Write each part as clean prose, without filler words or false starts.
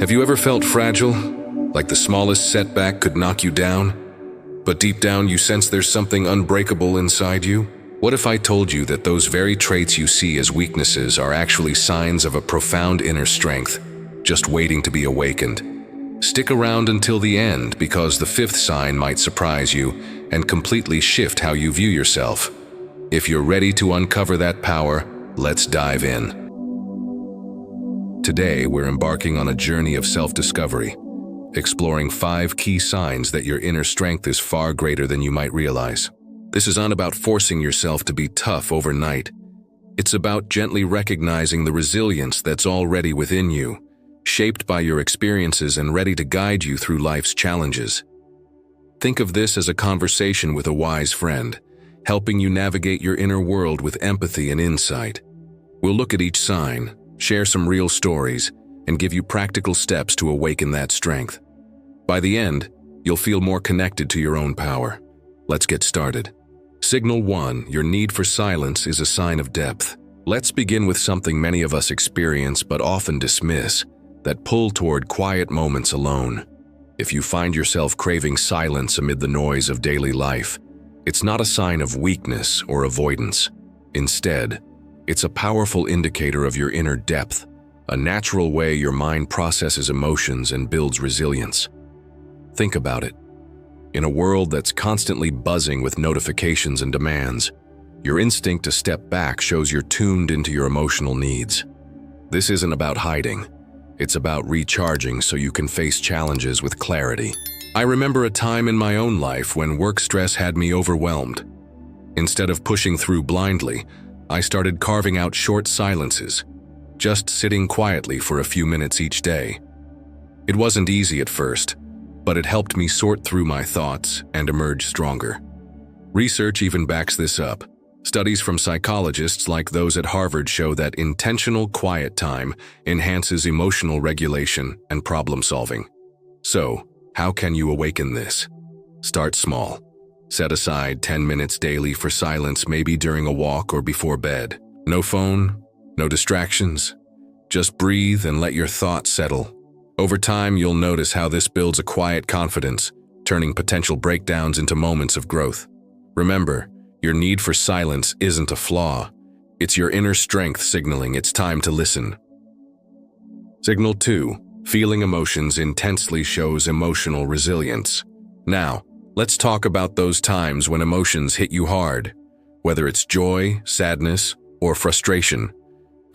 Have you ever felt fragile, like the smallest setback could knock you down? But deep down you sense there's something unbreakable inside you? What if I told you that those very traits you see as weaknesses are actually signs of a profound inner strength, just waiting to be awakened? Stick around until the end, because the fifth sign might surprise you and completely shift how you view yourself. If you're ready to uncover that power, let's dive in. Today, we're embarking on a journey of self-discovery, exploring 5 key signs that your inner strength is far greater than you might realize. This is not about forcing yourself to be tough overnight. It's about gently recognizing the resilience that's already within you, shaped by your experiences and ready to guide you through life's challenges. Think of this as a conversation with a wise friend, helping you navigate your inner world with empathy and insight. We'll look at each sign, share some real stories, and give you practical steps to awaken that strength. By the end, you'll feel more connected to your own power. Let's get started. Signal 1, your need for silence is a sign of depth. Let's begin with something many of us experience but often dismiss, that pull toward quiet moments alone. If you find yourself craving silence amid the noise of daily life, it's not a sign of weakness or avoidance. Instead, it's a powerful indicator of your inner depth, a natural way your mind processes emotions and builds resilience. Think about it. In a world that's constantly buzzing with notifications and demands, your instinct to step back shows you're tuned into your emotional needs. This isn't about hiding. It's about recharging so you can face challenges with clarity. I remember a time in my own life when work stress had me overwhelmed. Instead of pushing through blindly, I started carving out short silences, just sitting quietly for a few minutes each day. It wasn't easy at first, but it helped me sort through my thoughts and emerge stronger. Research even backs this up. Studies from psychologists like those at Harvard show that intentional quiet time enhances emotional regulation and problem solving. So, how can you awaken this? Start small. Set aside 10 minutes daily for silence, maybe during a walk or before bed. No phone, no distractions. Just breathe and let your thoughts settle. Over time, you'll notice how this builds a quiet confidence, turning potential breakdowns into moments of growth. Remember, your need for silence isn't a flaw. It's your inner strength signaling it's time to listen. Signal 2, feeling emotions intensely shows emotional resilience. Now, let's talk about those times when emotions hit you hard, whether it's joy, sadness, or frustration.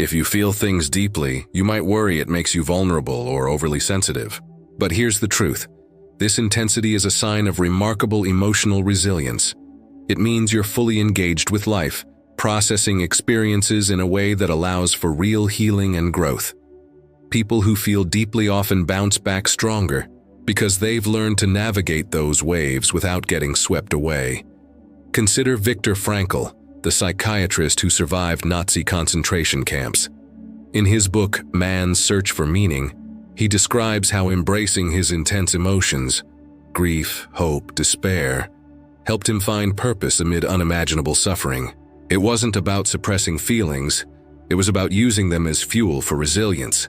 If you feel things deeply, you might worry it makes you vulnerable or overly sensitive. But here's the truth. This intensity is a sign of remarkable emotional resilience. It means you're fully engaged with life, processing experiences in a way that allows for real healing and growth. People who feel deeply often bounce back stronger because they've learned to navigate those waves without getting swept away. Consider Viktor Frankl, the psychiatrist who survived Nazi concentration camps. In his book, Man's Search for Meaning, he describes how embracing his intense emotions, grief, hope, despair, helped him find purpose amid unimaginable suffering. It wasn't about suppressing feelings, it was about using them as fuel for resilience.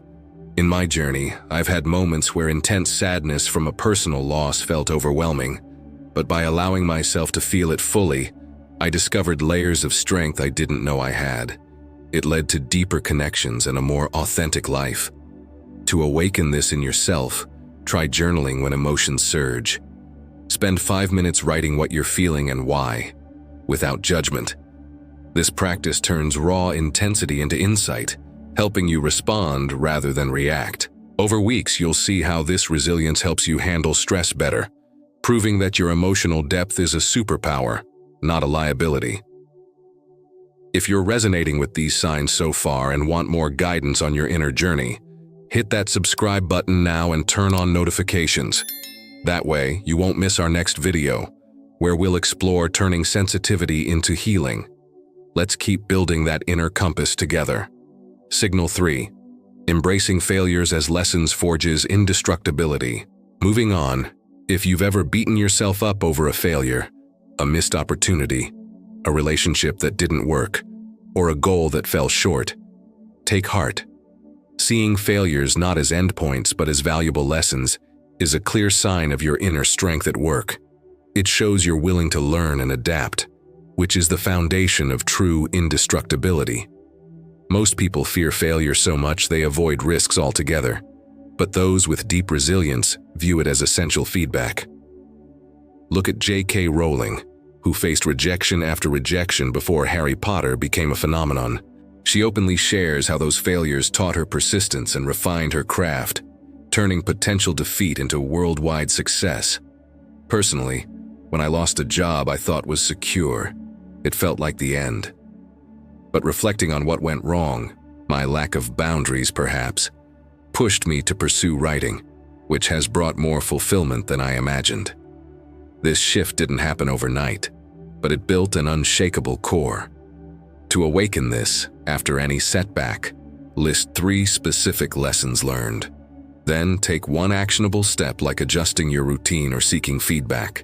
In my journey, I've had moments where intense sadness from a personal loss felt overwhelming, but by allowing myself to feel it fully, I discovered layers of strength I didn't know I had. It led to deeper connections and a more authentic life. To awaken this in yourself, try journaling when emotions surge. Spend 5 minutes writing what you're feeling and why, without judgment. This practice turns raw intensity into insight, helping you respond rather than react. Over weeks, you'll see how this resilience helps you handle stress better, proving that your emotional depth is a superpower, not a liability. If you're resonating with these signs so far and want more guidance on your inner journey, hit that subscribe button now and turn on notifications. That way, you won't miss our next video, where we'll explore turning sensitivity into healing. Let's keep building that inner compass together. Signal 3, embracing failures as lessons forges indestructibility. Moving on, if you've ever beaten yourself up over a failure, a missed opportunity, a relationship that didn't work, or a goal that fell short, take heart. Seeing failures not as endpoints but as valuable lessons is a clear sign of your inner strength at work. It shows you're willing to learn and adapt, which is the foundation of true indestructibility. Most people fear failure so much they avoid risks altogether, but those with deep resilience view it as essential feedback. Look at J.K. Rowling, who faced rejection after rejection before Harry Potter became a phenomenon. She openly shares how those failures taught her persistence and refined her craft, turning potential defeat into worldwide success. Personally, when I lost a job I thought was secure, it felt like the end. But reflecting on what went wrong, my lack of boundaries perhaps, pushed me to pursue writing, which has brought more fulfillment than I imagined. This shift didn't happen overnight, but it built an unshakable core. To awaken this, after any setback, list 3 specific lessons learned. Then take one actionable step like adjusting your routine or seeking feedback.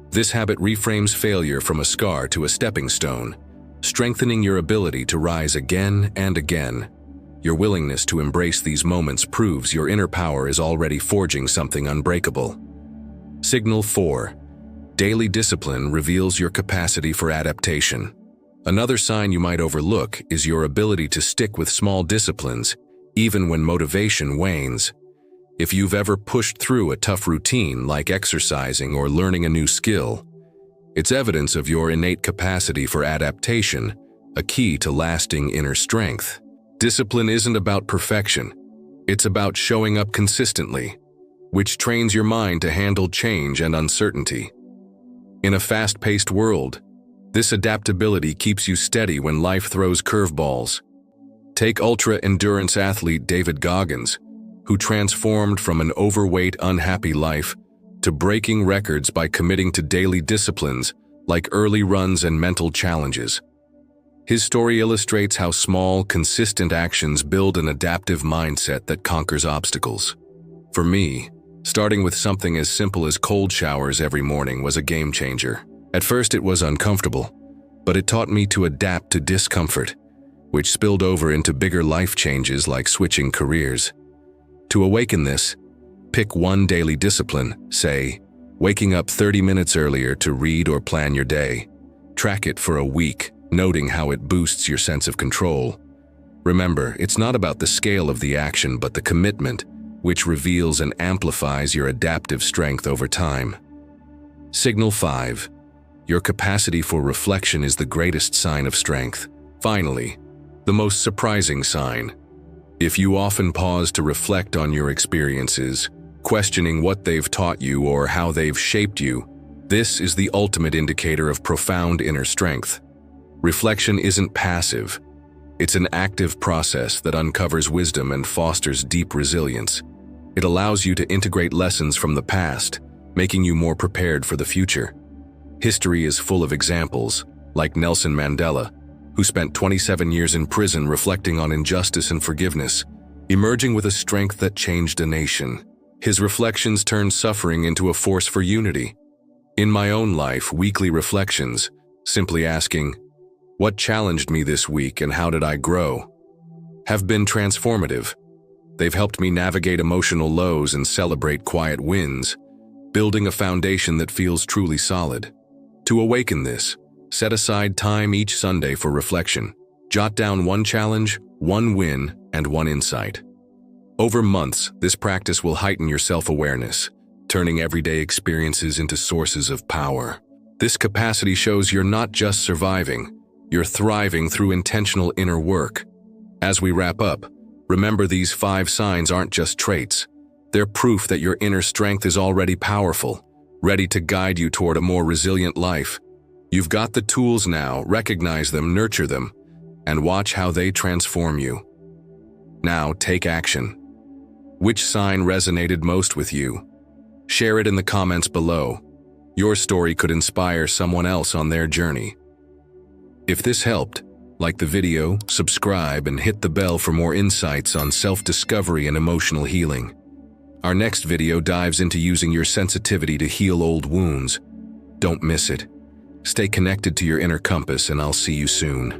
This habit reframes failure from a scar to a stepping stone, strengthening your ability to rise again and again. Your willingness to embrace these moments proves your inner power is already forging something unbreakable. Signal 4. Daily discipline reveals your capacity for adaptation. Another sign you might overlook is your ability to stick with small disciplines, even when motivation wanes. If you've ever pushed through a tough routine like exercising or learning a new skill, it's evidence of your innate capacity for adaptation, a key to lasting inner strength. Discipline isn't about perfection, it's about showing up consistently, which trains your mind to handle change and uncertainty. In a fast-paced world, this adaptability keeps you steady when life throws curveballs. Take ultra-endurance athlete David Goggins, who transformed from an overweight, unhappy life to breaking records by committing to daily disciplines like early runs and mental challenges. His story illustrates how small, consistent actions build an adaptive mindset that conquers obstacles. For me, starting with something as simple as cold showers every morning was a game changer. At first it was uncomfortable, but it taught me to adapt to discomfort, which spilled over into bigger life changes like switching careers. To awaken this, pick one daily discipline, say, waking up 30 minutes earlier to read or plan your day. Track it for a week, noting how it boosts your sense of control. Remember, it's not about the scale of the action but the commitment, which reveals and amplifies your adaptive strength over time. Signal 5. Your capacity for reflection is the greatest sign of strength. Finally, the most surprising sign. If you often pause to reflect on your experiences, questioning what they've taught you or how they've shaped you, this is the ultimate indicator of profound inner strength. Reflection isn't passive. It's an active process that uncovers wisdom and fosters deep resilience. It allows you to integrate lessons from the past, making you more prepared for the future. History is full of examples, like Nelson Mandela, who spent 27 years in prison reflecting on injustice and forgiveness, emerging with a strength that changed a nation. His reflections turned suffering into a force for unity. In my own life, weekly reflections, simply asking, "What challenged me this week and how did I grow?" have been transformative. They've helped me navigate emotional lows and celebrate quiet wins, building a foundation that feels truly solid. To awaken this, set aside time each Sunday for reflection. Jot down one challenge, one win, and one insight. Over months, this practice will heighten your self-awareness, turning everyday experiences into sources of power. This capacity shows you're not just surviving, you're thriving through intentional inner work. As we wrap up, remember these 5 signs aren't just traits. They're proof that your inner strength is already powerful, ready to guide you toward a more resilient life. You've got the tools now, recognize them, nurture them, and watch how they transform you. Now take action. Which sign resonated most with you? Share it in the comments below. Your story could inspire someone else on their journey. If this helped, like the video, subscribe, and hit the bell for more insights on self-discovery and emotional healing. Our next video dives into using your sensitivity to heal old wounds. Don't miss it. Stay connected to your inner compass, and I'll see you soon.